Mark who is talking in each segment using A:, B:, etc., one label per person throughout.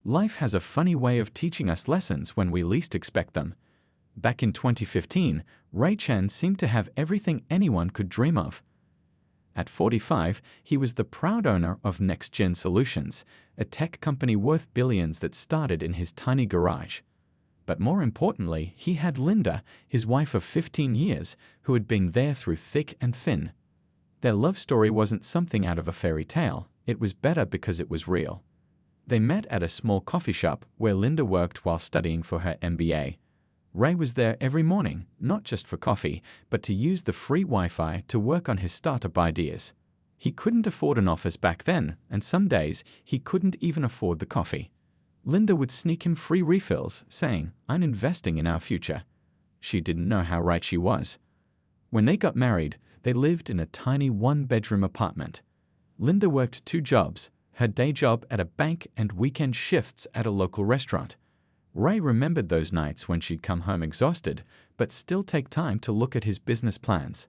A: Life has a funny way of teaching us lessons when we least expect them. Back in 2015, Ray Chen seemed to have everything anyone could dream of. At 45, he was the proud owner of Next Gen Solutions, a tech company worth billions that started in his tiny garage. But more importantly, he had Linda, his wife of 15 years, who had been there through thick and thin. Their love story wasn't something out of a fairy tale, it was better because it was real. They met at a small coffee shop where Linda worked while studying for her MBA. Ray was there every morning, not just for coffee, but to use the free Wi-Fi to work on his startup ideas. He couldn't afford an office back then, and some days he couldn't even afford the coffee. Linda would sneak him free refills, saying, "I'm investing in our future." She didn't know how right she was. When they got married, they lived in a tiny one-bedroom apartment. Linda worked 2 jobs, her day job at a bank and weekend shifts at a local restaurant. Ray remembered those nights when she'd come home exhausted, but still take time to look at his business plans.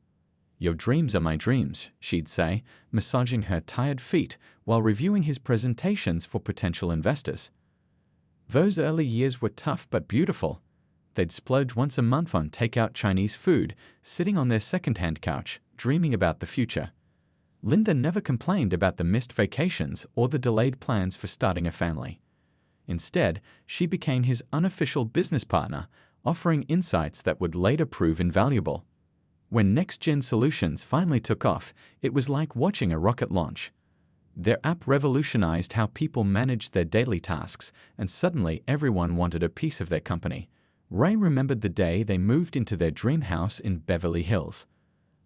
A: "Your dreams are my dreams," she'd say, massaging her tired feet while reviewing his presentations for potential investors. Those early years were tough but beautiful. They'd splurge once a month on takeout Chinese food, sitting on their second-hand couch, dreaming about the future. Linda never complained about the missed vacations or the delayed plans for starting a family. Instead, she became his unofficial business partner, offering insights that would later prove invaluable. When Next Gen Solutions finally took off, it was like watching a rocket launch. Their app revolutionized how people managed their daily tasks, and suddenly everyone wanted a piece of their company. Ray remembered the day they moved into their dream house in Beverly Hills.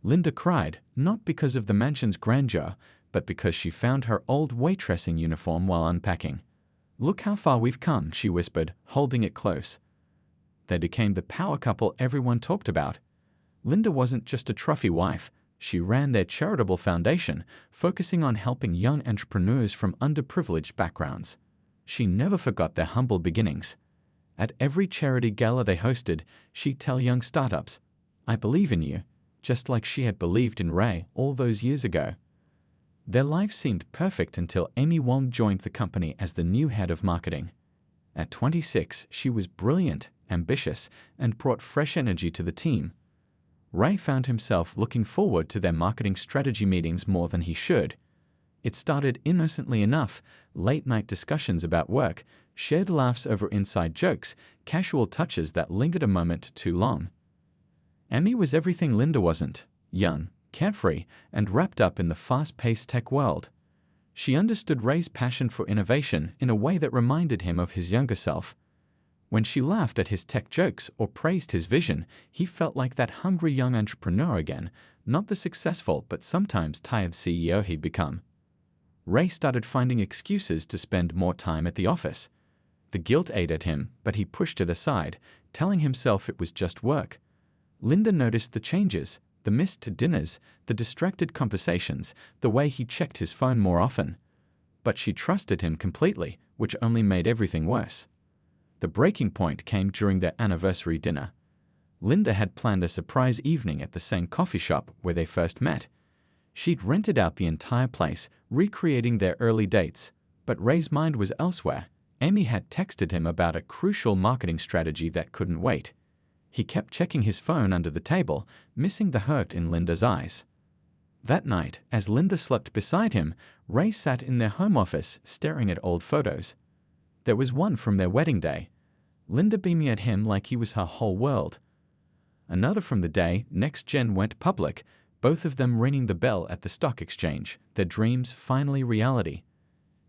A: Linda cried, not because of the mansion's grandeur, but because she found her old waitressing uniform while unpacking. "Look how far we've come," she whispered, holding it close. They became the power couple everyone talked about. Linda wasn't just a trophy wife. She ran their charitable foundation, focusing on helping young entrepreneurs from underprivileged backgrounds. She never forgot their humble beginnings. At every charity gala they hosted, she'd tell young startups, "I believe in you," just like she had believed in Ray all those years ago. Their lives seemed perfect until Amy Wong joined the company as the new head of marketing. At 26, she was brilliant, ambitious, and brought fresh energy to the team. Ray found himself looking forward to their marketing strategy meetings more than he should. It started innocently enough, late-night discussions about work, shared laughs over inside jokes, casual touches that lingered a moment too long. Amy was everything Linda wasn't: young, carefree, and wrapped up in the fast-paced tech world. She understood Ray's passion for innovation in a way that reminded him of his younger self. When she laughed at his tech jokes or praised his vision, he felt like that hungry young entrepreneur again, not the successful but sometimes tired CEO he'd become. Ray started finding excuses to spend more time at the office. The guilt ate at him, but he pushed it aside, telling himself it was just work. Linda noticed the changes: the missed dinners, the distracted conversations, the way he checked his phone more often. But she trusted him completely, which only made everything worse. The breaking point came during their anniversary dinner. Linda had planned a surprise evening at the same coffee shop where they first met. She'd rented out the entire place, recreating their early dates. But Ray's mind was elsewhere. Amy had texted him about a crucial marketing strategy that couldn't wait. He kept checking his phone under the table, missing the hurt in Linda's eyes. That night, as Linda slept beside him, Ray sat in their home office, staring at old photos. There was one from their wedding day, Linda beaming at him like he was her whole world. Another from the day Next Gen went public, both of them ringing the bell at the stock exchange, their dreams finally reality.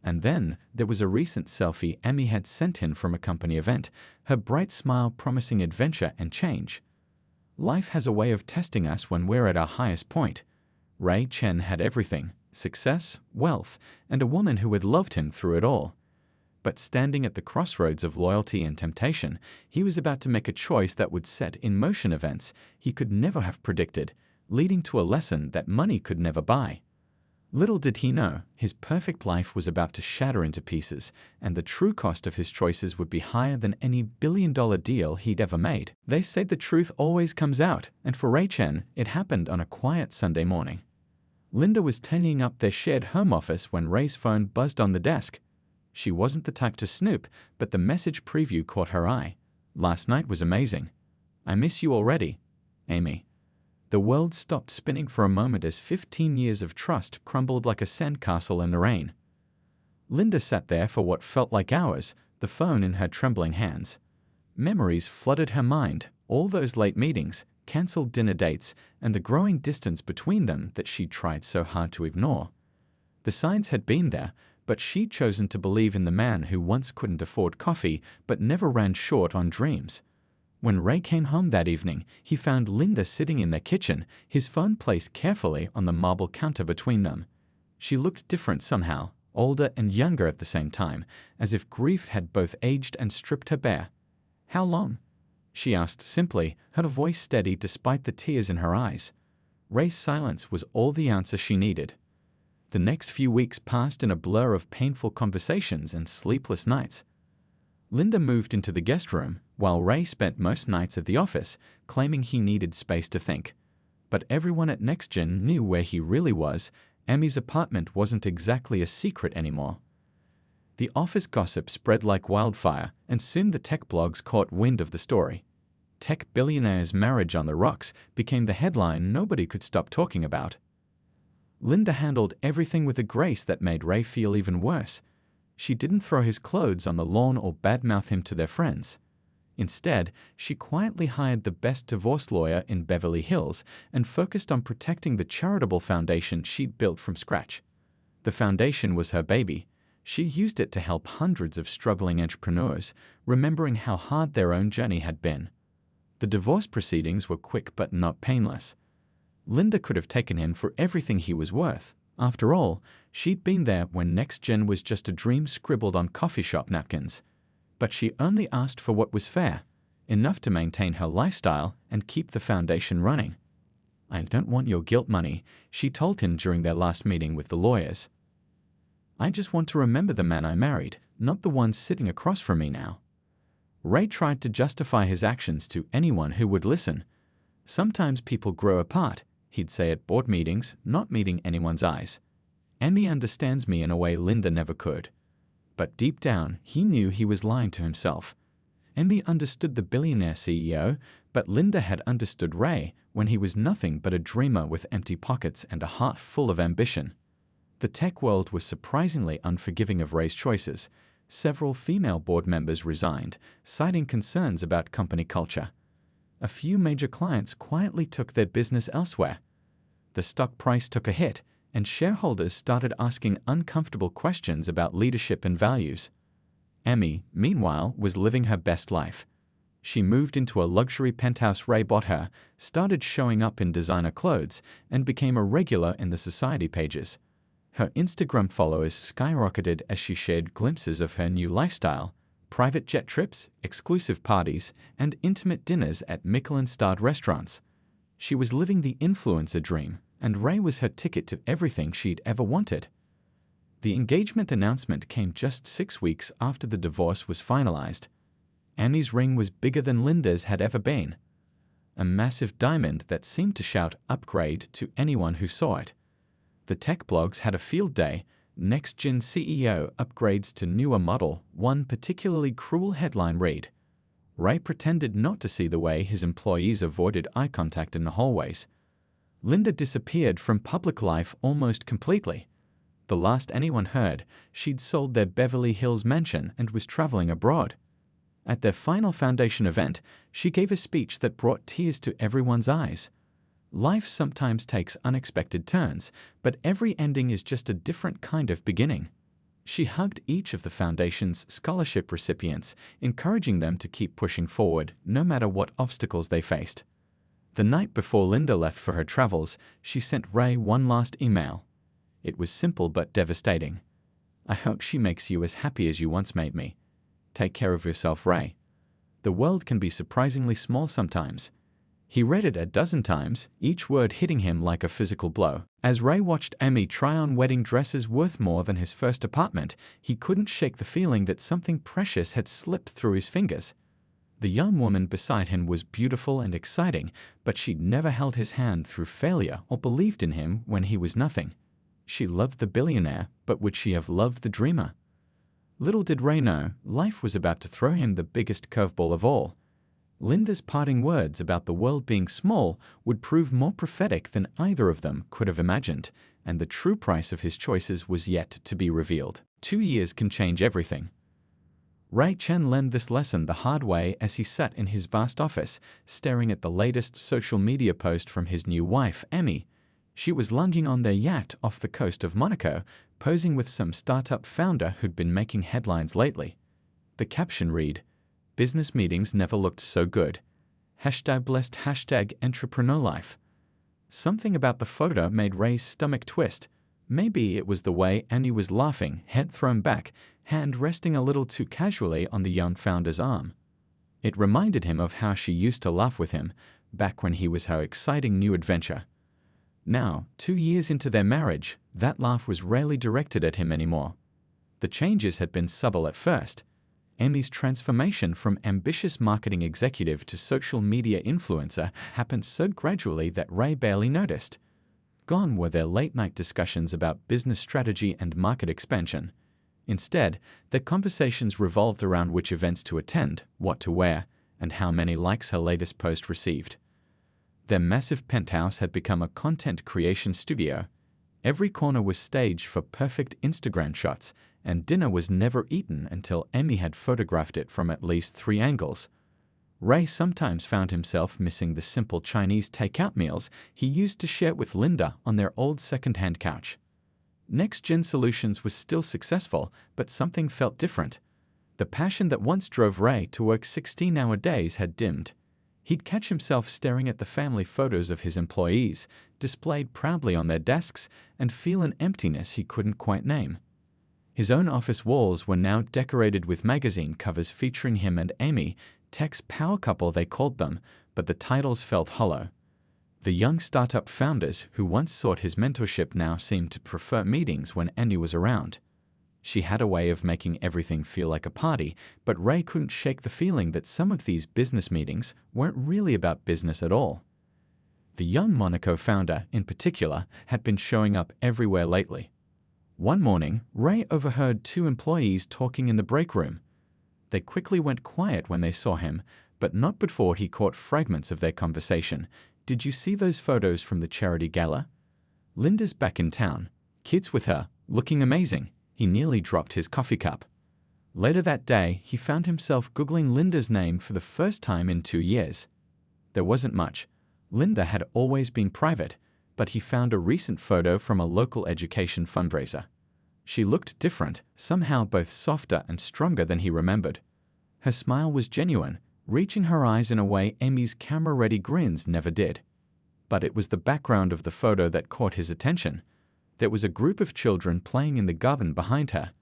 A: And then there was a recent selfie Amy had sent him from a company event, her bright smile promising adventure and change. Life has a way of testing us when we're at our highest point. Ray Chen had everything: success, wealth, and a woman who had loved him through it all. But standing at the crossroads of loyalty and temptation, he was about to make a choice that would set in motion events he could never have predicted, leading to a lesson that money could never buy. Little did he know, his perfect life was about to shatter into pieces, and the true cost of his choices would be higher than any billion-dollar deal he'd ever made. They say the truth always comes out, and for Ray Chen, it happened on a quiet Sunday morning. Linda was tidying up their shared home office when Ray's phone buzzed on the desk. She wasn't the type to snoop, but the message preview caught her eye. "Last night was amazing. I miss you already, Amy." The world stopped spinning for a moment as 15 years of trust crumbled like a sandcastle in the rain. Linda sat there for what felt like hours, the phone in her trembling hands. Memories flooded her mind, all those late meetings, cancelled dinner dates, and the growing distance between them that she'd tried so hard to ignore. The signs had been there, but she'd chosen to believe in the man who once couldn't afford coffee but never ran short on dreams. When Ray came home that evening, he found Linda sitting in their kitchen, his phone placed carefully on the marble counter between them. She looked different somehow, older and younger at the same time, as if grief had both aged and stripped her bare. "How long?" she asked simply, her voice steady despite the tears in her eyes. Ray's silence was all the answer she needed. The next few weeks passed in a blur of painful conversations and sleepless nights. Linda moved into the guest room, while Ray spent most nights at the office, claiming he needed space to think. But everyone at NextGen knew where he really was. Amy's apartment wasn't exactly a secret anymore. The office gossip spread like wildfire, and soon the tech blogs caught wind of the story. Tech billionaire's marriage on the rocks became the headline nobody could stop talking about. Linda handled everything with a grace that made Ray feel even worse. She didn't throw his clothes on the lawn or badmouth him to their friends. Instead, she quietly hired the best divorce lawyer in Beverly Hills and focused on protecting the charitable foundation she'd built from scratch. The foundation was her baby. She used it to help hundreds of struggling entrepreneurs, remembering how hard their own journey had been. The divorce proceedings were quick but not painless. Linda could have taken him for everything he was worth. After all, she'd been there when NextGen was just a dream scribbled on coffee shop napkins. But she only asked for what was fair, enough to maintain her lifestyle and keep the foundation running. "I don't want your guilt money," she told him during their last meeting with the lawyers. "I just want to remember the man I married, not the one sitting across from me now." Ray tried to justify his actions to anyone who would listen. "Sometimes people grow apart," he'd say at board meetings, not meeting anyone's eyes. "Amy understands me in a way Linda never could." But deep down, he knew he was lying to himself. Amy understood the billionaire CEO, but Linda had understood Ray when he was nothing but a dreamer with empty pockets and a heart full of ambition. The tech world was surprisingly unforgiving of Ray's choices. Several female board members resigned, citing concerns about company culture. A few major clients quietly took their business elsewhere. The stock price took a hit, and shareholders started asking uncomfortable questions about leadership and values. Amy, meanwhile, was living her best life. She moved into a luxury penthouse Ray bought her, started showing up in designer clothes, and became a regular in the society pages. Her Instagram followers skyrocketed as she shared glimpses of her new lifestyle: private jet trips, exclusive parties, and intimate dinners at Michelin-starred restaurants. She was living the influencer dream, and Ray was her ticket to everything she'd ever wanted. The engagement announcement came just 6 weeks after the divorce was finalized. Amy's ring was bigger than Linda's had ever been. A massive diamond that seemed to shout "upgrade" to anyone who saw it. The tech blogs had a field day. NextGen CEO upgrades to newer model. One particularly cruel headline read. Ray pretended not to see the way his employees avoided eye contact in the hallways. Linda disappeared from public life almost completely. The last anyone heard, she'd sold their Beverly Hills mansion and was traveling abroad. At their final foundation event, she gave a speech that brought tears to everyone's eyes. Life sometimes takes unexpected turns, but every ending is just a different kind of beginning. She hugged each of the foundation's scholarship recipients, encouraging them to keep pushing forward, no matter what obstacles they faced. The night before Linda left for her travels, she sent Ray one last email. It was simple but devastating. "I hope she makes you as happy as you once made me. Take care of yourself, Ray." The world can be surprisingly small sometimes. He read it a dozen times, each word hitting him like a physical blow. As Ray watched Amy try on wedding dresses worth more than his first apartment, he couldn't shake the feeling that something precious had slipped through his fingers. The young woman beside him was beautiful and exciting, but she'd never held his hand through failure or believed in him when he was nothing. She loved the billionaire, but would she have loved the dreamer? Little did Ray know, life was about to throw him the biggest curveball of all. Linda's parting words about the world being small would prove more prophetic than either of them could have imagined, and the true price of his choices was yet to be revealed. 2 years can change everything. Ray Chen learned this lesson the hard way as he sat in his vast office, staring at the latest social media post from his new wife, Emmy. She was lunging on their yacht off the coast of Monaco, posing with some startup founder who'd been making headlines lately. The caption read, "Business meetings never looked so good. #blessed #entrepreneur life." Something about the photo made Ray's stomach twist. Maybe it was the way Annie was laughing, head thrown back, hand resting a little too casually on the young founder's arm. It reminded him of how she used to laugh with him, back when he was her exciting new adventure. Now, 2 years into their marriage, that laugh was rarely directed at him anymore. The changes had been subtle at first. Emmy's transformation from ambitious marketing executive to social media influencer happened so gradually that Ray barely noticed. Gone were their late-night discussions about business strategy and market expansion. Instead, their conversations revolved around which events to attend, what to wear, and how many likes her latest post received. Their massive penthouse had become a content creation studio. Every corner was staged for perfect Instagram shots, and dinner was never eaten until Emmy had photographed it from at least 3 angles. Ray sometimes found himself missing the simple Chinese takeout meals he used to share with Linda on their old second-hand couch. Next Gen Solutions was still successful, but something felt different. The passion that once drove Ray to work 16-hour days had dimmed. He'd catch himself staring at the family photos of his employees, displayed proudly on their desks, and feel an emptiness he couldn't quite name. His own office walls were now decorated with magazine covers featuring him and Amy, tech's power couple they called them, but the titles felt hollow. The young startup founders who once sought his mentorship now seemed to prefer meetings when Annie was around. She had a way of making everything feel like a party, but Ray couldn't shake the feeling that some of these business meetings weren't really about business at all. The young Monaco founder, in particular, had been showing up everywhere lately. One morning, Ray overheard 2 employees talking in the break room. They quickly went quiet when they saw him, but not before he caught fragments of their conversation. "Did you see those photos from the charity gala? Linda's back in town. Kids with her, looking amazing." He nearly dropped his coffee cup. Later that day, he found himself Googling Linda's name for the first time in 2 years. There wasn't much. Linda had always been private, but he found a recent photo from a local education fundraiser. She looked different, somehow both softer and stronger than he remembered. Her smile was genuine, reaching her eyes in a way Amy's camera-ready grins never did. But it was the background of the photo that caught his attention. There was a group of children playing in the garden behind her.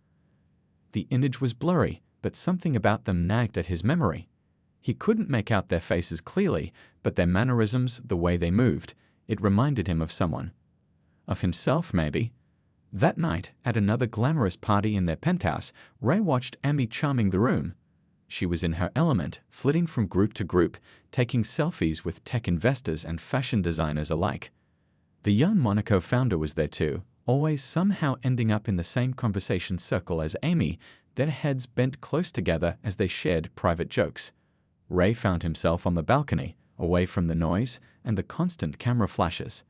A: The image was blurry, but something about them nagged at his memory. He couldn't make out their faces clearly, but their mannerisms, the way they moved, it reminded him of someone. Of himself, maybe. That night, at another glamorous party in their penthouse, Ray watched Amy charming the room. She was in her element, flitting from group to group, taking selfies with tech investors and fashion designers alike. The young Monaco founder was there too, always somehow ending up in the same conversation circle as Amy, their heads bent close together as they shared private jokes. Ray found himself on the balcony, away from the noise and the constant camera flashes.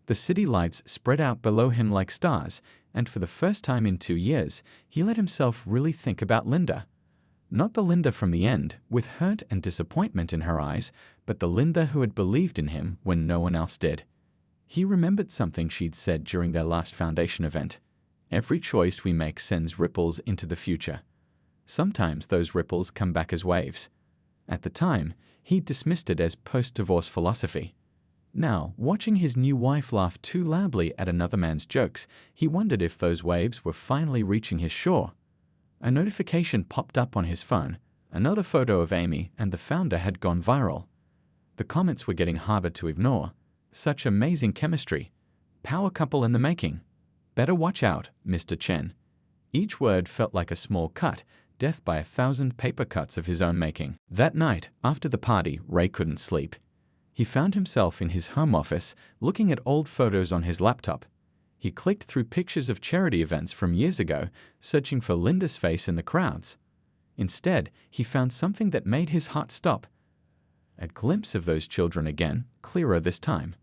A: The city lights spread out below him like stars, and for the first time in 2 years, he let himself really think about Linda. Not the Linda from the end, with hurt and disappointment in her eyes, but the Linda who had believed in him when no one else did. He remembered something she'd said during their last foundation event. "Every choice we make sends ripples into the future. Sometimes those ripples come back as waves." At the time, he dismissed it as post-divorce philosophy. Now, watching his new wife laugh too loudly at another man's jokes, he wondered if those waves were finally reaching his shore. A notification popped up on his phone. Another photo of Amy and the founder had gone viral. The comments were getting harder to ignore. "Such amazing chemistry. Power couple in the making. Better watch out, Mr. Chen." Each word felt like a small cut, death by 1,000 paper cuts of his own making. That night, after the party, Ray couldn't sleep. He found himself in his home office, looking at old photos on his laptop. He clicked through pictures of charity events from years ago, searching for Linda's face in the crowds. Instead, he found something that made his heart stop. A glimpse of those children again, clearer this time.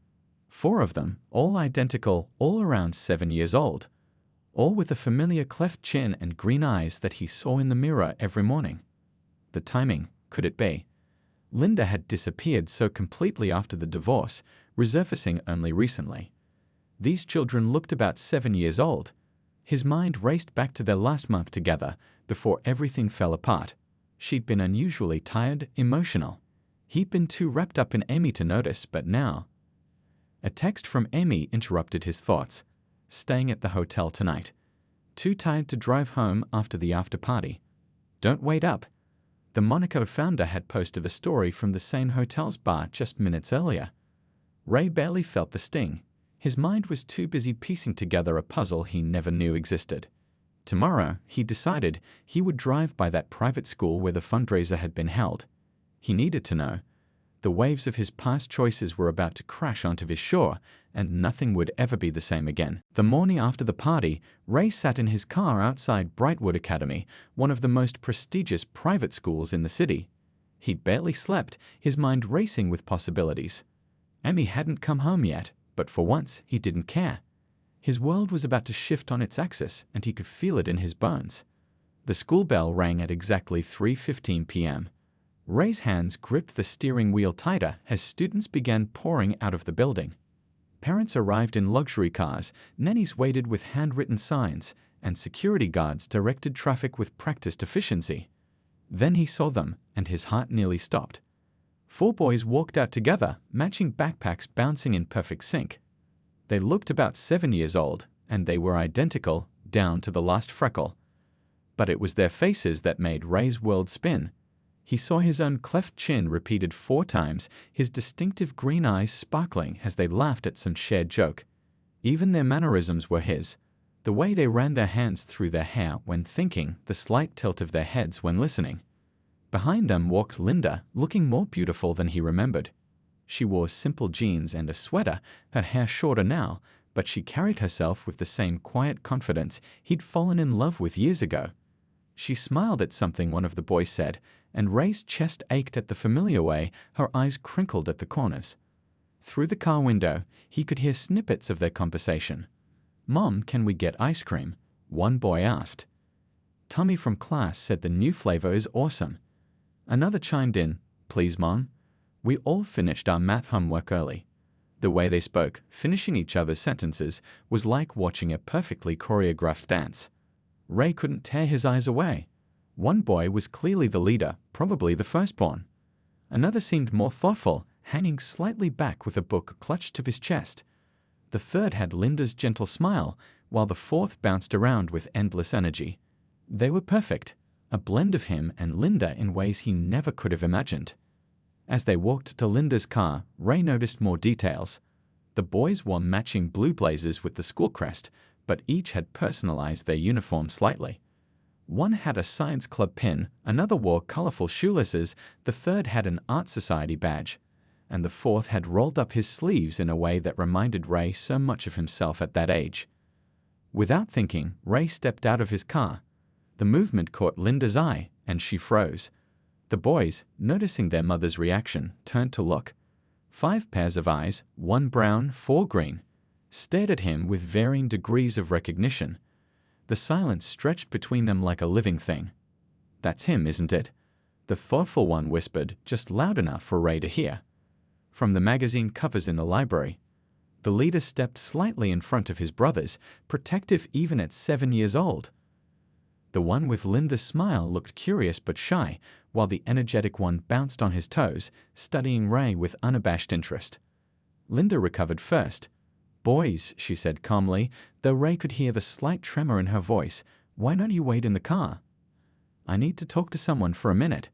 A: 4 of them, all identical, all around 7 years old. All with the familiar cleft chin and green eyes that he saw in the mirror every morning. The timing, could it be? Linda had disappeared so completely after the divorce, resurfacing only recently. These children looked about 7 years old. His mind raced back to their last month together, before everything fell apart. She'd been unusually tired, emotional. He'd been too wrapped up in Amy to notice, but now... A text from Amy interrupted his thoughts. Staying at the hotel tonight. Too tired to drive home after the after-party. Don't wait up. The Monaco founder had posted a story from the same hotel's bar just minutes earlier. Ray barely felt the sting. His mind was too busy piecing together a puzzle he never knew existed. Tomorrow, he decided, he would drive by that private school where the fundraiser had been held. He needed to know. The waves of his past choices were about to crash onto his shore, and nothing would ever be the same again. The morning after the party, Ray sat in his car outside Brightwood Academy, one of the most prestigious private schools in the city. He barely slept, his mind racing with possibilities. Amy hadn't come home yet, but for once he didn't care. His world was about to shift on its axis, and he could feel it in his bones. The school bell rang at exactly 3:15 p.m. Ray's hands gripped the steering wheel tighter as students began pouring out of the building. Parents arrived in luxury cars, nannies waited with handwritten signs, and security guards directed traffic with practiced efficiency. Then he saw them, and his heart nearly stopped. 4 boys walked out together, matching backpacks bouncing in perfect sync. They looked about 7 years old, and they were identical, down to the last freckle. But it was their faces that made Ray's world spin. He saw his own cleft chin repeated 4 times, his distinctive green eyes sparkling as they laughed at some shared joke. Even their mannerisms were his. The way they ran their hands through their hair when thinking, the slight tilt of their heads when listening. Behind them walked Linda, looking more beautiful than he remembered. She wore simple jeans and a sweater, her hair shorter now, but she carried herself with the same quiet confidence he'd fallen in love with years ago. She smiled at something one of the boys said, and Ray's chest ached at the familiar way her eyes crinkled at the corners. Through the car window, he could hear snippets of their conversation. "Mom, can we get ice cream?" one boy asked. Tommy from class said the new flavor is awesome. Another chimed in, "Please, Mom." We all finished our math homework early. The way they spoke, finishing each other's sentences, was like watching a perfectly choreographed dance. Ray couldn't tear his eyes away. One boy was clearly the leader, probably the firstborn. Another seemed more thoughtful, hanging slightly back with a book clutched to his chest. The third had Linda's gentle smile, while the fourth bounced around with endless energy. They were perfect, a blend of him and Linda in ways he never could have imagined. As they walked to Linda's car, Ray noticed more details. The boys wore matching blue blazers with the school crest, but each had personalized their uniform slightly. One had a science club pin, another wore colorful shoelaces, the third had an art society badge, and the fourth had rolled up his sleeves in a way that reminded Ray so much of himself at that age. Without thinking, Ray stepped out of his car. The movement caught Linda's eye, and she froze. The boys, noticing their mother's reaction, turned to look. 5 pairs of eyes, 1 brown, 4 green, stared at him with varying degrees of recognition. The silence stretched between them like a living thing. "That's him, isn't it?" the thoughtful one whispered, just loud enough for Ray to hear. From the magazine covers in the library. The leader stepped slightly in front of his brothers, protective even at 7 years old. The one with Linda's smile looked curious but shy, while the energetic one bounced on his toes, studying Ray with unabashed interest. Linda recovered first. "Boys," she said calmly, though Ray could hear the slight tremor in her voice, "why don't you wait in the car?" "I need to talk to someone for a minute."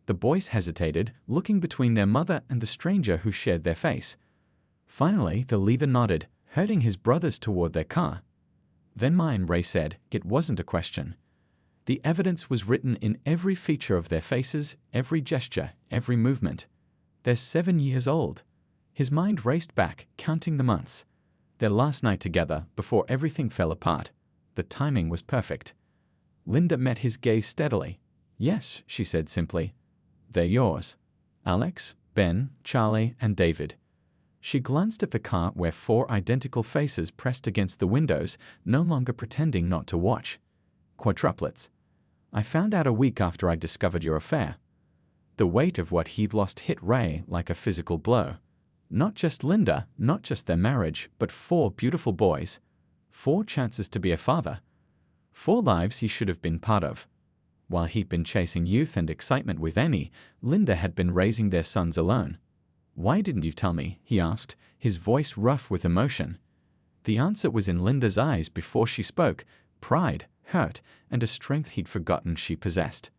A: The boys hesitated, looking between their mother and the stranger who shared their face. Finally, the leader nodded, herding his brothers toward their car. "Then mine," Ray said. It wasn't a question. The evidence was written in every feature of their faces, every gesture, every movement. They're 7 years old. His mind raced back, counting the months. Their last night together, before everything fell apart. The timing was perfect. Linda met his gaze steadily. "Yes," she said simply. "They're yours. Alex, Ben, Charlie, and David." She glanced at the car where 4 identical faces pressed against the windows, no longer pretending not to watch. "Quadruplets. I found out a week after I discovered your affair." The weight of what he'd lost hit Ray like a physical blow. Not just Linda, not just their marriage, but 4 beautiful boys. 4 chances to be a father. 4 lives he should have been part of. While he'd been chasing youth and excitement with Amy, Linda had been raising their sons alone. "Why didn't you tell me?" he asked, his voice rough with emotion. The answer was in Linda's eyes before she spoke, pride, hurt, and a strength he'd forgotten she possessed.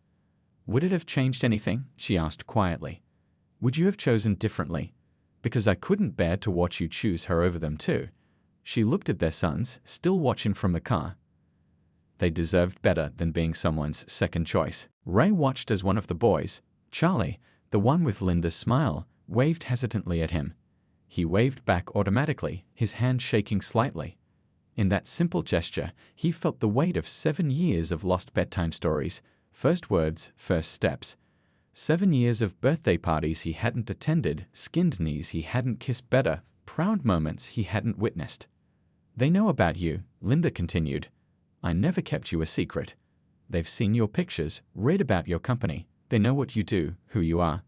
A: "Would it have changed anything?" she asked quietly. "Would you have chosen differently? Because I couldn't bear to watch you choose her over them too." She looked at their sons, still watching from the car. They deserved better than being someone's second choice. Ray watched as one of the boys, Charlie, the one with Linda's smile, waved hesitantly at him. He waved back automatically, his hand shaking slightly. In that simple gesture, he felt the weight of 7 years of lost bedtime stories, first words, first steps. 7 years of birthday parties he hadn't attended, skinned knees he hadn't kissed better, proud moments he hadn't witnessed. "They know about you," Linda continued. "I never kept you a secret. They've seen your pictures, read about your company. They know what you do, who you are.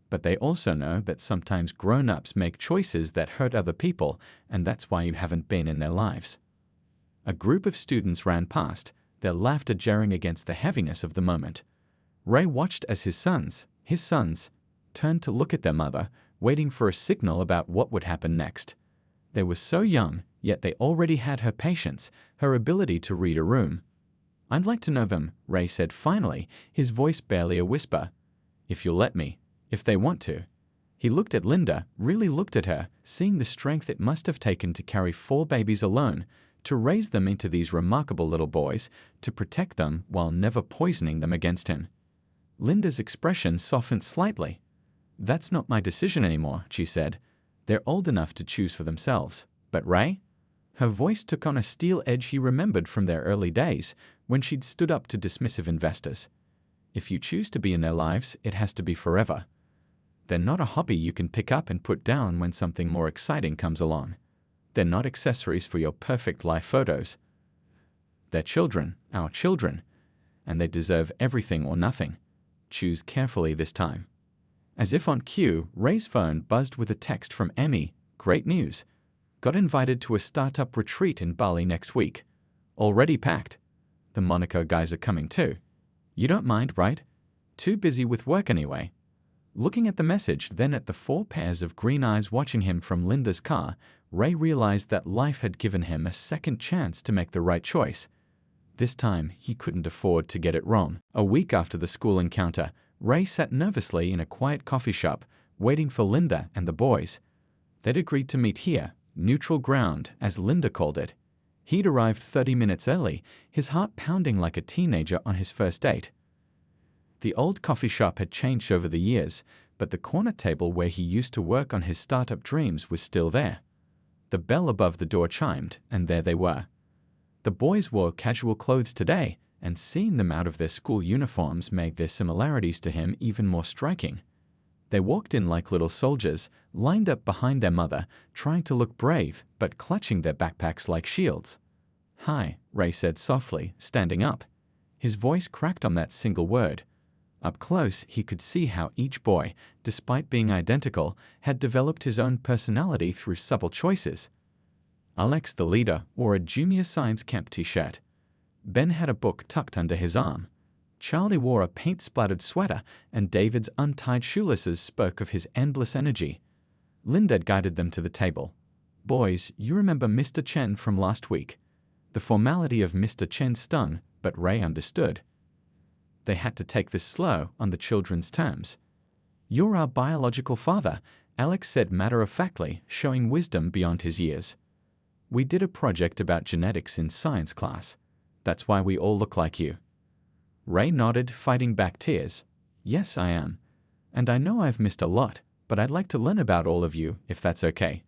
A: But they also know that sometimes grown-ups make choices that hurt other people, and that's why you haven't been in their lives." A group of students ran past, their laughter jarring against the heaviness of the moment. Ray watched as his sons, turned to look at their mother, waiting for a signal about what would happen next. They were so young, yet they already had her patience, her ability to read a room. "I'd like to know them," Ray said finally, his voice barely a whisper. "If you'll let me, if they want to." He looked at Linda, really looked at her, seeing the strength it must have taken to carry 4 babies alone, to raise them into these remarkable little boys, to protect them while never poisoning them against him. Linda's expression softened slightly. "That's not my decision anymore," she said. "They're old enough to choose for themselves. But Ray?" Her voice took on a steel edge he remembered from their early days, when she'd stood up to dismissive investors. "If you choose to be in their lives, it has to be forever. They're not a hobby you can pick up and put down when something more exciting comes along. They're not accessories for your perfect life photos. They're children, our children, and they deserve everything or nothing. Choose carefully this time." As if on cue, Ray's phone buzzed with a text from Emmy. "Great news. Got invited to a startup retreat in Bali next week. Already packed. The Monaco guys are coming too. You don't mind, right? Too busy with work anyway." Looking at the message, then at the 4 pairs of green eyes watching him from Linda's car, Ray realized that life had given him a second chance to make the right choice. This time, he couldn't afford to get it wrong. A week after the school encounter, Ray sat nervously in a quiet coffee shop, waiting for Linda and the boys. They'd agreed to meet here, neutral ground, as Linda called it. He'd arrived 30 minutes early, his heart pounding like a teenager on his first date. The old coffee shop had changed over the years, but the corner table where he used to work on his startup dreams was still there. The bell above the door chimed, and there they were. The boys wore casual clothes today, and seeing them out of their school uniforms made their similarities to him even more striking. They walked in like little soldiers, lined up behind their mother, trying to look brave, but clutching their backpacks like shields. "Hi," Ray said softly, standing up. His voice cracked on that single word. Up close, he could see how each boy, despite being identical, had developed his own personality through subtle choices. Alex, the leader, wore a junior science camp t-shirt. Ben had a book tucked under his arm. Charlie wore a paint-splattered sweater, and David's untied shoelaces spoke of his endless energy. Linda guided them to the table. "Boys, you remember Mr. Chen from last week." The formality of Mr. Chen stung, but Ray understood. They had to take this slow, on the children's terms. "You're our biological father," Alex said matter-of-factly, showing wisdom beyond his years. "We did a project about genetics in science class. That's why we all look like you." Ray nodded, fighting back tears. "Yes, I am. And I know I've missed a lot, but I'd like to learn about all of you, if that's okay."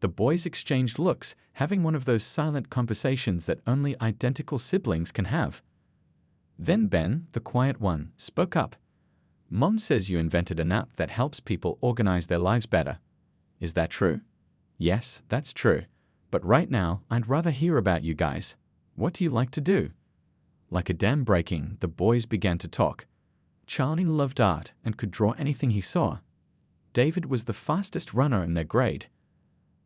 A: The boys exchanged looks, having one of those silent conversations that only identical siblings can have. Then Ben, the quiet one, spoke up. Mom says you invented an app that helps people organize their lives better. Is that true? Yes, that's true. But right now, I'd rather hear about you guys. What do you like to do? Like a dam breaking, the boys began to talk. Charlie loved art and could draw anything he saw. David was the fastest runner in their grade.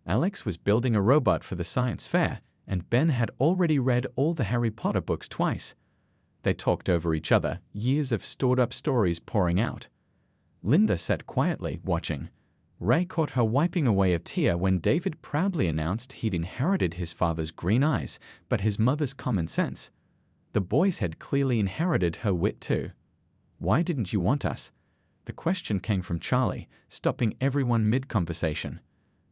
A: Alex was building a robot for the science fair, and Ben had already read all the Harry Potter books twice. They talked over each other, years of stored-up stories pouring out. Linda sat quietly, watching. Ray caught her wiping away a tear when David proudly announced he'd inherited his father's green eyes, but his mother's common sense. The boys had clearly inherited her wit too. Why didn't you want us? The question came from Charlie, stopping everyone mid-conversation.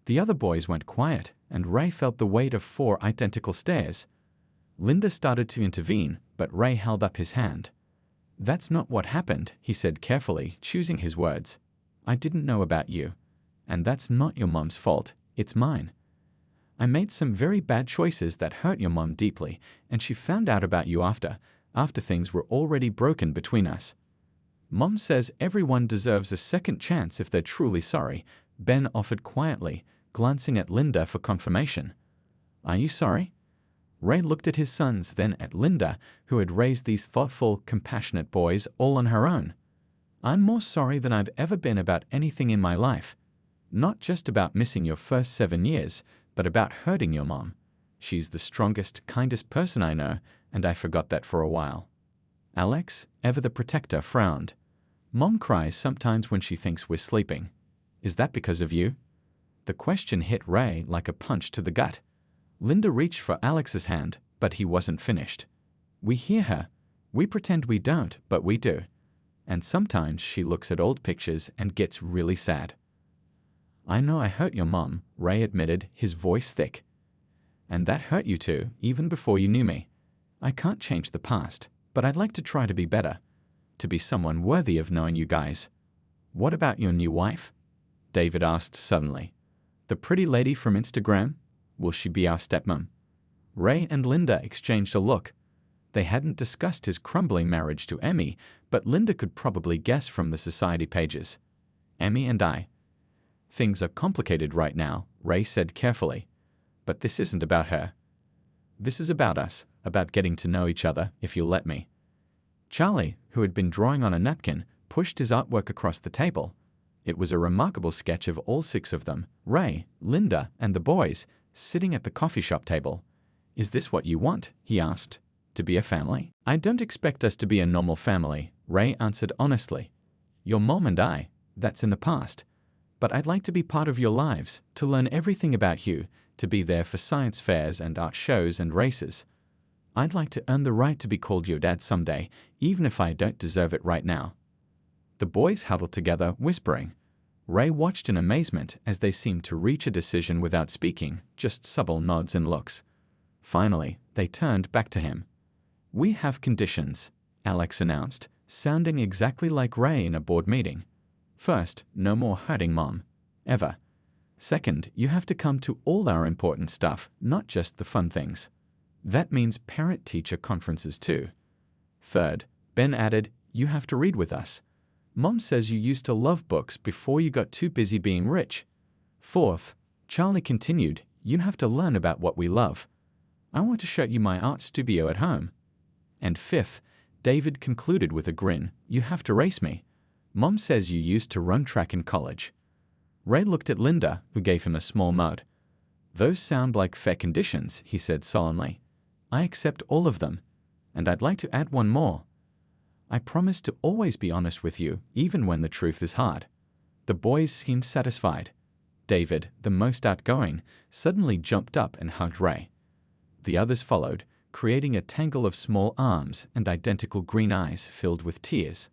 A: The other boys went quiet, and Ray felt the weight of 4 identical stares. Linda started to intervene, but Ray held up his hand. That's not what happened, he said carefully, choosing his words. I didn't know about you. And that's not your mom's fault, it's mine. I made some very bad choices that hurt your mom deeply, and she found out about you after things were already broken between us. Mom says everyone deserves a second chance if they're truly sorry, Ben offered quietly, glancing at Linda for confirmation. Are you sorry? Ray looked at his sons, then at Linda, who had raised these thoughtful, compassionate boys all on her own. I'm more sorry than I've ever been about anything in my life. Not just about missing your first 7 years, but about hurting your mom. She's the strongest, kindest person I know, and I forgot that for a while. Alex, ever the protector, frowned. Mom cries sometimes when she thinks we're sleeping. Is that because of you? The question hit Ray like a punch to the gut. Linda reached for Alex's hand, but he wasn't finished. We hear her. We pretend we don't, but we do. And sometimes she looks at old pictures and gets really sad. I know I hurt your mom, Ray admitted, his voice thick. And that hurt you too, even before you knew me. I can't change the past, but I'd like to try to be better. To be someone worthy of knowing you guys. What about your new wife? David asked suddenly. The pretty lady from Instagram? Will she be our stepmom? Ray and Linda exchanged a look. They hadn't discussed his crumbling marriage to Emmy, but Linda could probably guess from the society pages. Emmy and I. Things are complicated right now, Ray said carefully. But this isn't about her. This is about us, about getting to know each other, if you'll let me. Charlie, who had been drawing on a napkin, pushed his artwork across the table. It was a remarkable sketch of all 6 of them, Ray, Linda, and the boys, sitting at the coffee shop table. Is this what you want? He asked. To be a family? I don't expect us to be a normal family, Ray answered honestly. Your mom and I, that's in the past. But I'd like to be part of your lives, to learn everything about you, to be there for science fairs and art shows and races. I'd like to earn the right to be called your dad someday, even if I don't deserve it right now. The boys huddled together, whispering. Ray watched in amazement as they seemed to reach a decision without speaking, just subtle nods and looks. Finally, they turned back to him. We have conditions, Alex announced, sounding exactly like Ray in a board meeting. First, no more hurting Mom. Ever. Second, you have to come to all our important stuff, not just the fun things. That means parent-teacher conferences too. Third, Ben added, you have to read with us. Mom says you used to love books before you got too busy being rich. Fourth, Charlie continued, you have to learn about what we love. I want to show you my art studio at home. And fifth, David concluded with a grin, you have to race me. Mom says you used to run track in college. Ray looked at Linda, who gave him a small nod. Those sound like fair conditions, he said solemnly. I accept all of them. And I'd like to add one more. I promise to always be honest with you, even when the truth is hard. The boys seemed satisfied. David, the most outgoing, suddenly jumped up and hugged Ray. The others followed, creating a tangle of small arms and identical green eyes filled with tears.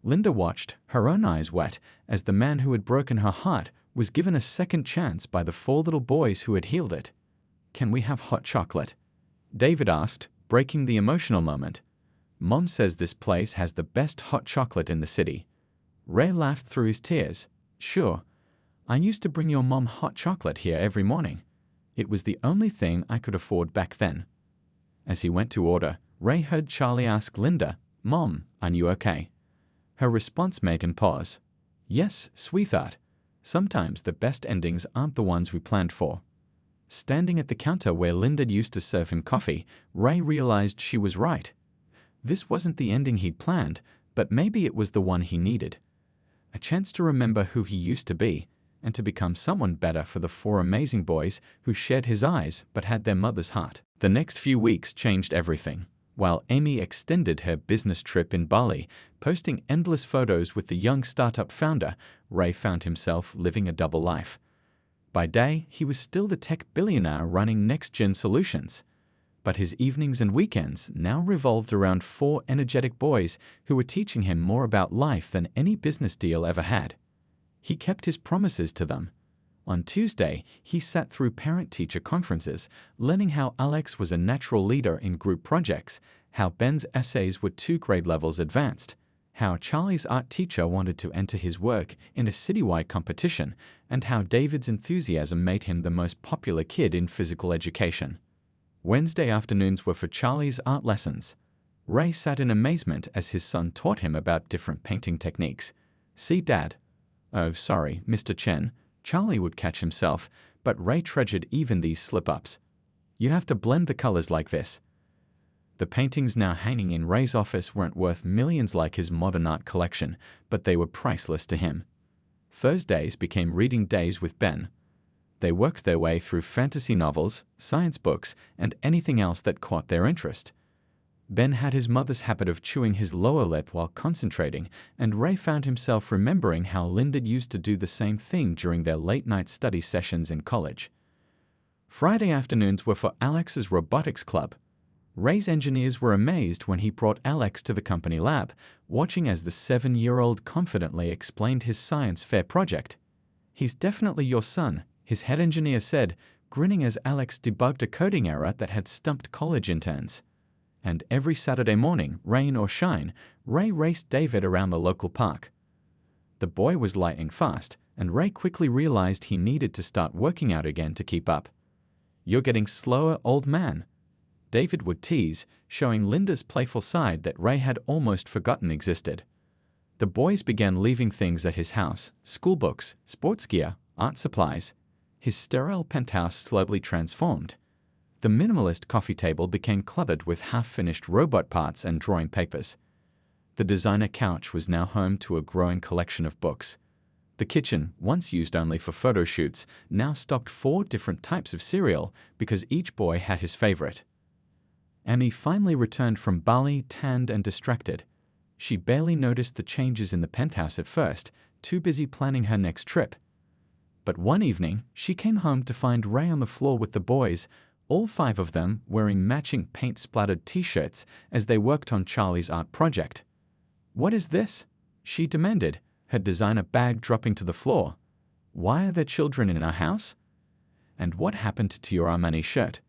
A: Linda watched, her own eyes wet, as the man who had broken her heart was given a second chance by the 4 little boys who had healed it. Can we have hot chocolate? David asked, breaking the emotional moment. Mom says this place has the best hot chocolate in the city. Ray laughed through his tears. Sure. I used to bring your mom hot chocolate here every morning. It was the only thing I could afford back then. As he went to order, Ray heard Charlie ask Linda, "Mom, are you okay?" Her response made him pause. "Yes, sweetheart. Sometimes the best endings aren't the ones we planned for." Standing at the counter where Linda used to serve him coffee, Ray realized she was right. This wasn't the ending he'd planned, but maybe it was the one he needed. A chance to remember who he used to be, and to become someone better for the four amazing boys who shared his eyes but had their mother's heart. The next few weeks changed everything. While Amy extended her business trip in Bali, posting endless photos with the young startup founder, Ray found himself living a double life. By day, he was still the tech billionaire running next-gen solutions. But his evenings and weekends now revolved around four energetic boys who were teaching him more about life than any business deal ever had. He kept his promises to them. On Tuesday, he sat through parent-teacher conferences, learning how Alex was a natural leader in group projects, how Ben's essays were 2 grade levels advanced, how Charlie's art teacher wanted to enter his work in a citywide competition, and how David's enthusiasm made him the most popular kid in physical education. Wednesday afternoons were for Charlie's art lessons. Ray sat in amazement as his son taught him about different painting techniques. "See, Dad." "Oh, sorry, Mr. Chen." Charlie would catch himself, but Ray treasured even these slip-ups. "You have to blend the colors like this." The paintings now hanging in Ray's office weren't worth millions like his modern art collection, but they were priceless to him. Thursdays became reading days with Ben. They worked their way through fantasy novels, science books, and anything else that caught their interest. Ben had his mother's habit of chewing his lower lip while concentrating, and Ray found himself remembering how Linda used to do the same thing during their late-night study sessions in college. Friday afternoons were for Alex's robotics club. Ray's engineers were amazed when he brought Alex to the company lab, watching as the 7-year-old confidently explained his science fair project. "He's definitely your son," his head engineer said, grinning as Alex debugged a coding error that had stumped college interns. And every Saturday morning, rain or shine, Ray raced David around the local park. The boy was lightning fast, and Ray quickly realized he needed to start working out again to keep up. "You're getting slower, old man," David would tease, showing Linda's playful side that Ray had almost forgotten existed. The boys began leaving things at his house: school books, sports gear, art supplies. His sterile penthouse slowly transformed. The minimalist coffee table became cluttered with half-finished robot parts and drawing papers. The designer couch was now home to a growing collection of books. The kitchen, once used only for photo shoots, now stocked 4 different types of cereal because each boy had his favorite. Amy finally returned from Bali tanned and distracted. She barely noticed the changes in the penthouse at first, too busy planning her next trip. But one evening, she came home to find Ray on the floor with the boys, all 5 of them wearing matching paint-splattered t-shirts as they worked on Charlie's art project. "What is this?" she demanded, her designer bag dropping to the floor. "Why are there children in our house? And what happened to your Armani shirt?"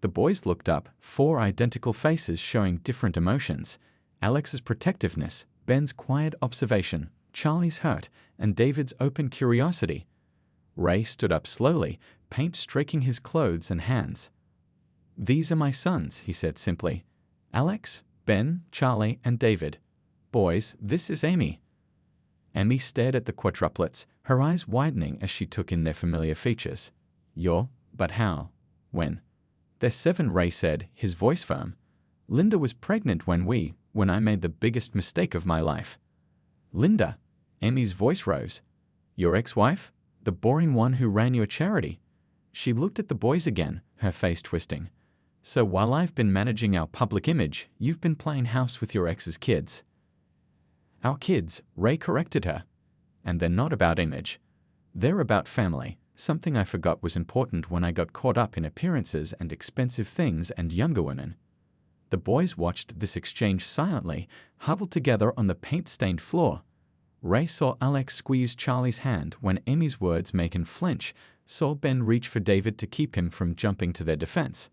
A: The boys looked up, 4 identical faces showing different emotions: Alex's protectiveness, Ben's quiet observation, Charlie's hurt, and David's open curiosity. Ray stood up slowly, paint streaking his clothes and hands. "These are my sons," he said simply. "Alex, Ben, Charlie, and David. Boys, this is Amy." Amy stared at the quadruplets, her eyes widening as she took in their familiar features. But how? When?" "They're 7, Ray said, his voice firm. "Linda was pregnant when I made the biggest mistake of my life." "Linda?" Amy's voice rose. "Your ex-wife? The boring one who ran your charity?" She looked at the boys again, her face twisting. "So while I've been managing our public image, you've been playing house with your ex's kids." "Our kids," Ray corrected her. "And they're not about image. They're about family, something I forgot was important when I got caught up in appearances and expensive things and younger women." The boys watched this exchange silently, huddled together on the paint-stained floor. Ray saw Alex squeeze Charlie's hand when Amy's words made him flinch, saw Ben reach for David to keep him from jumping to their defense.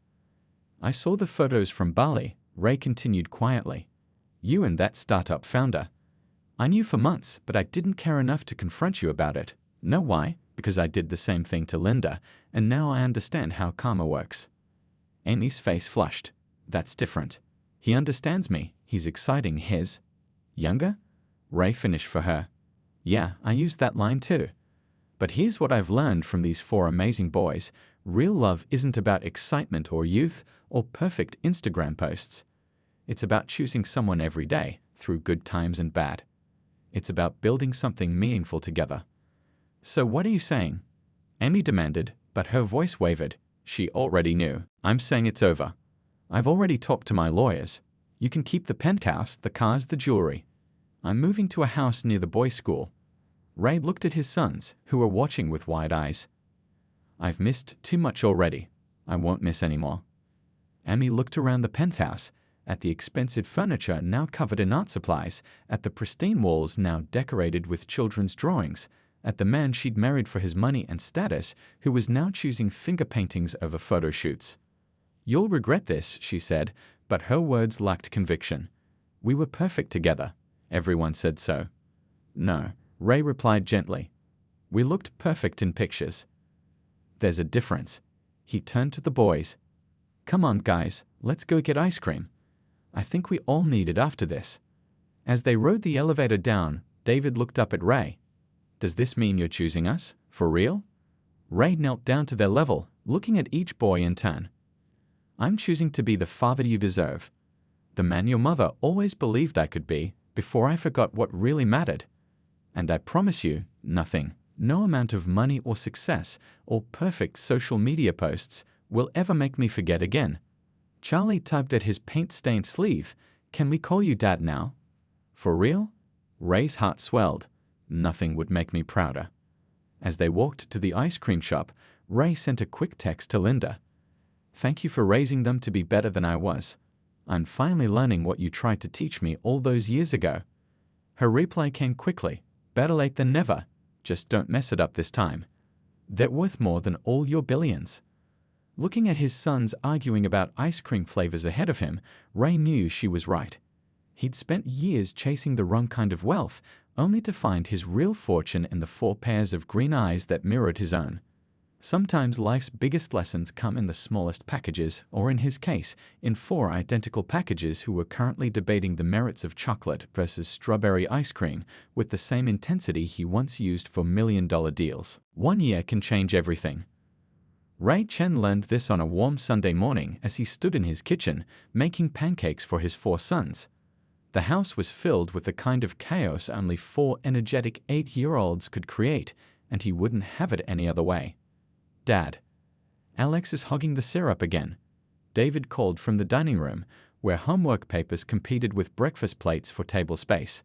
A: "I saw the photos from Bali," Ray continued quietly. "You and that startup founder. I knew for months, but I didn't care enough to confront you about it. Know why? because I did the same thing to Linda, and now I understand how karma works. Amy's face flushed. That's different. He understands me. He's exciting. His younger? Ray finished for her. Yeah, I used that line too. But here's what I've learned from these 4 amazing boys. Real love isn't about excitement or youth or perfect Instagram posts. It's about choosing someone every day, through good times and bad. It's about building something meaningful together. So what are you saying? Amy demanded, but her voice wavered. She already knew. I'm saying it's over. I've already talked to my lawyers. You can keep the penthouse, the cars, the jewelry. I'm moving to a house near the boys' school. Ray looked at his sons, who were watching with wide eyes. I've missed too much already. I won't miss any more. Amy looked around the penthouse, at the expensive furniture now covered in art supplies, at the pristine walls now decorated with children's drawings, at the man she'd married for his money and status, who was now choosing finger paintings over photo shoots. You'll regret this, she said, but her words lacked conviction. We were perfect together. Everyone said so. No, Ray replied gently. We looked perfect in pictures. There's a difference. He turned to the boys. Come on, guys, let's go get ice cream. I think we all need it after this. As they rode the elevator down, David looked up at Ray. Does this mean you're choosing us? For real? Ray knelt down to their level, looking at each boy in turn. I'm choosing to be the father you deserve. The man your mother always believed I could be, before I forgot what really mattered. And I promise you, nothing, no amount of money or success, or perfect social media posts, will ever make me forget again. Charlie tugged at his paint-stained sleeve. Can we call you Dad now? For real? Ray's heart swelled. Nothing would make me prouder. As they walked to the ice cream shop, Ray sent a quick text to Linda. Thank you for raising them to be better than I was. I'm finally learning what you tried to teach me all those years ago. Her reply came quickly. Better late than never. Just don't mess it up this time. They're worth more than all your billions. Looking at his sons arguing about ice cream flavors ahead of him, Ray knew she was right. He'd spent years chasing the wrong kind of wealth, only to find his real fortune in the 4 pairs of green eyes that mirrored his own. Sometimes life's biggest lessons come in the smallest packages, or in his case, in 4 identical packages who were currently debating the merits of chocolate versus strawberry ice cream with the same intensity he once used for million-dollar deals. 1 year can change everything. Ray Chen learned this on a warm Sunday morning as he stood in his kitchen, making pancakes for his 4 sons. The house was filled with the kind of chaos only 4 energetic 8-year-olds could create, and he wouldn't have it any other way. Dad. Alex is hogging the syrup again. David called from the dining room, where homework papers competed with breakfast plates for table space.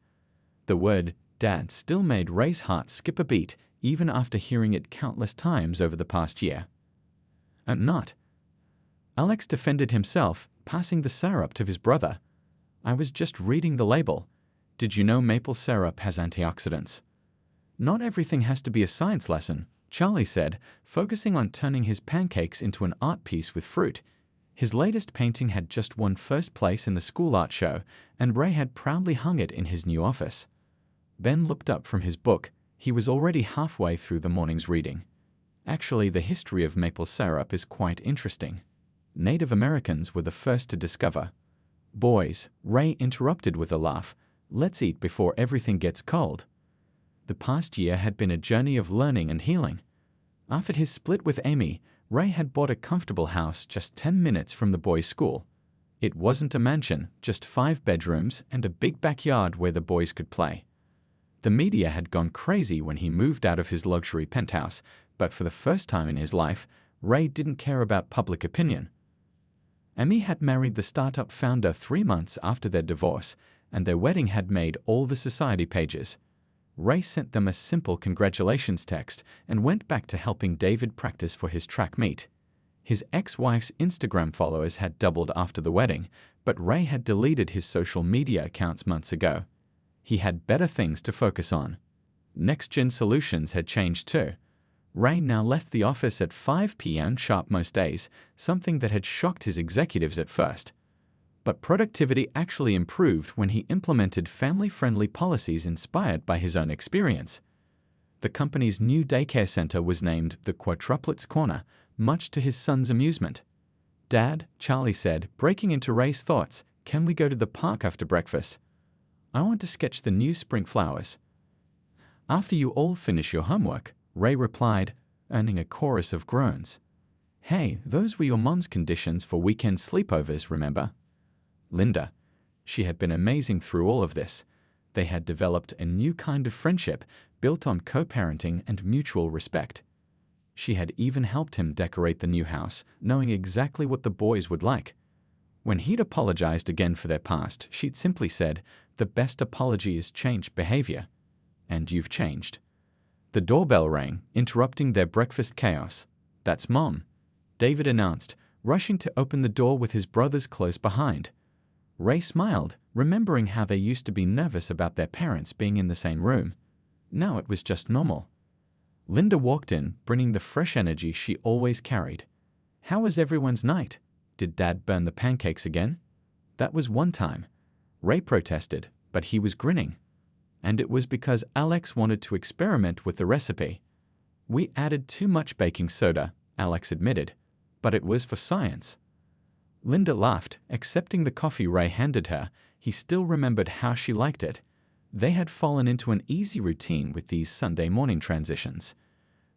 A: The word Dad still made Ray's heart skip a beat, even after hearing it countless times over the past year. I'm not. Alex defended himself, passing the syrup to his brother. I was just reading the label. Did you know maple syrup has antioxidants? Not everything has to be a science lesson, Charlie said, focusing on turning his pancakes into an art piece with fruit. His latest painting had just won first place in the school art show, and Ray had proudly hung it in his new office. Ben looked up from his book. He was already halfway through the morning's reading. Actually, the history of maple syrup is quite interesting. Native Americans were the first to discover. Boys, Ray interrupted with a laugh. Let's eat before everything gets cold. The past year had been a journey of learning and healing. After his split with Amy, Ray had bought a comfortable house just 10 minutes from the boys' school. It wasn't a mansion, just 5 bedrooms and a big backyard where the boys could play. The media had gone crazy when he moved out of his luxury penthouse, but for the first time in his life, Ray didn't care about public opinion. Amy had married the startup founder 3 months after their divorce, and their wedding had made all the society pages. Ray sent them a simple congratulations text and went back to helping David practice for his track meet. His ex-wife's Instagram followers had doubled after the wedding, but Ray had deleted his social media accounts months ago. He had better things to focus on. Next-gen solutions had changed too. Ray now left the office at 5 p.m. sharp most days, something that had shocked his executives at first. But productivity actually improved when he implemented family-friendly policies inspired by his own experience. The company's new daycare center was named the Quadruplets Corner, much to his son's amusement. "Dad," Charlie said, breaking into Ray's thoughts, "can we go to the park after breakfast? I want to sketch the new spring flowers." "After you all finish your homework," Ray replied, earning a chorus of groans. "Hey, those were your mom's conditions for weekend sleepovers, remember?" Linda. She had been amazing through all of this. They had developed a new kind of friendship built on co-parenting and mutual respect. She had even helped him decorate the new house, knowing exactly what the boys would like. When he'd apologized again for their past, she'd simply said, "The best apology is changed behavior." And you've changed. The doorbell rang, interrupting their breakfast chaos. "That's Mom," David announced, rushing to open the door with his brothers close behind. Ray smiled, remembering how they used to be nervous about their parents being in the same room. Now it was just normal. Linda walked in, bringing the fresh energy she always carried. "How was everyone's night? Did Dad burn the pancakes again?" "That was one time," Ray protested, but he was grinning. "And it was because Alex wanted to experiment with the recipe. We added too much baking soda," Alex admitted, "but it was for science." Linda laughed, accepting the coffee Ray handed her. He still remembered how she liked it. They had fallen into an easy routine with these Sunday morning transitions.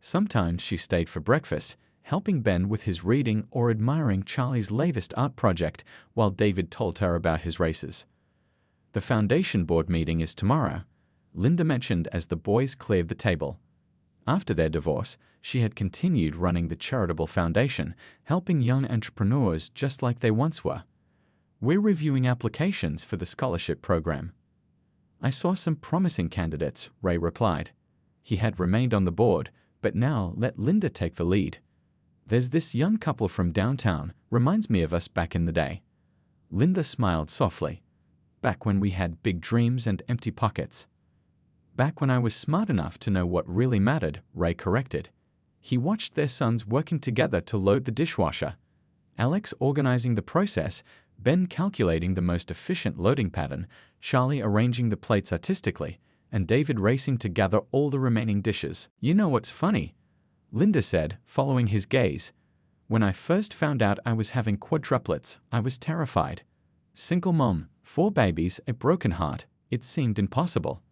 A: Sometimes she stayed for breakfast, helping Ben with his reading or admiring Charlie's latest art project while David told her about his races. "The foundation board meeting is tomorrow," Linda mentioned as the boys cleared the table. After their divorce, she had continued running the charitable foundation, helping young entrepreneurs just like they once were. "We're reviewing applications for the scholarship program." "I saw some promising candidates," Ray replied. He had remained on the board, but now let Linda take the lead. "There's this young couple from downtown, reminds me of us back in the day." Linda smiled softly. "Back when we had big dreams and empty pockets." "Back when I was smart enough to know what really mattered," Ray corrected. He watched their sons working together to load the dishwasher. Alex organizing the process, Ben calculating the most efficient loading pattern, Charlie arranging the plates artistically, and David racing to gather all the remaining dishes. "You know what's funny?" Linda said, following his gaze. "When I first found out I was having quadruplets, I was terrified. Single mom, 4 babies, a broken heart, it seemed impossible.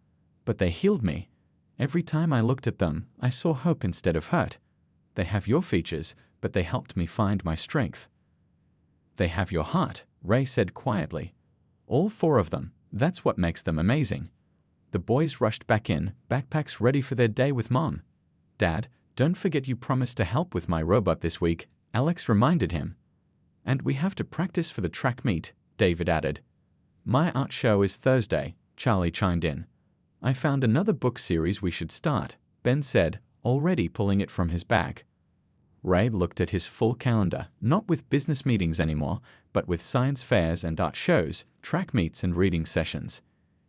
A: But they healed me. Every time I looked at them, I saw hope instead of hurt. They have your features, but they helped me find my strength." "They have your heart," Ray said quietly. "All 4 of them. That's what makes them amazing." The boys rushed back in, backpacks ready for their day with Mom. "Dad, don't forget you promised to help with my robot this week," Alex reminded him. "And we have to practice for the track meet," David added. "My art show is Thursday," Charlie chimed in. "I found another book series we should start," Ben said, already pulling it from his bag. Ray looked at his full calendar, not with business meetings anymore, but with science fairs and art shows, track meets and reading sessions.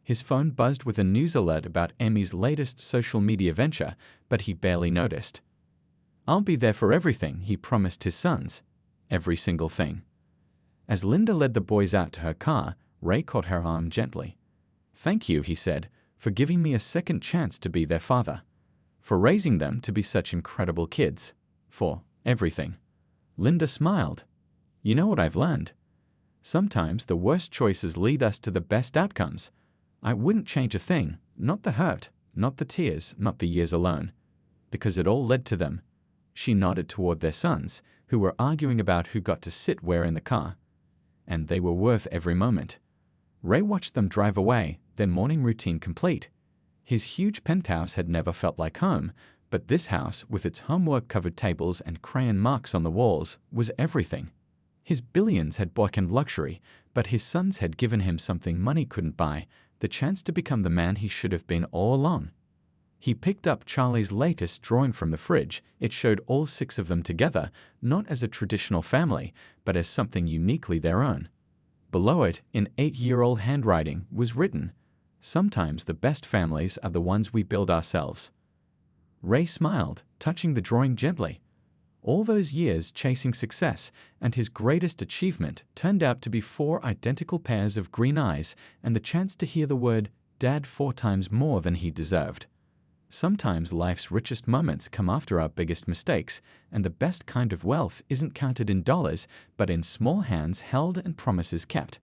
A: His phone buzzed with a news alert about Emmy's latest social media venture, but he barely noticed. "I'll be there for everything," he promised his sons. Every single thing. As Linda led the boys out to her car, Ray caught her arm gently. "Thank you," he said, "for giving me a second chance to be their father. For raising them to be such incredible kids. For everything." Linda smiled. "You know what I've learned? Sometimes the worst choices lead us to the best outcomes. I wouldn't change a thing, not the hurt, not the tears, not the years alone. Because it all led to them." She nodded toward their sons, who were arguing about who got to sit where in the car. "And they were worth every moment." Ray watched them drive away, their morning routine complete. His huge penthouse had never felt like home, but this house, with its homework-covered tables and crayon marks on the walls, was everything. His billions had bought him luxury, but his sons had given him something money couldn't buy, the chance to become the man he should have been all along. He picked up Charlie's latest drawing from the fridge. It showed all 6 of them together, not as a traditional family, but as something uniquely their own. Below it, in 8-year-old handwriting, was written, "Sometimes the best families are the ones we build ourselves." Ray smiled, touching the drawing gently. All those years chasing success, and his greatest achievement turned out to be 4 identical pairs of green eyes and the chance to hear the word "Dad" 4 times more than he deserved. Sometimes life's richest moments come after our biggest mistakes, and the best kind of wealth isn't counted in dollars, but in small hands held and promises kept.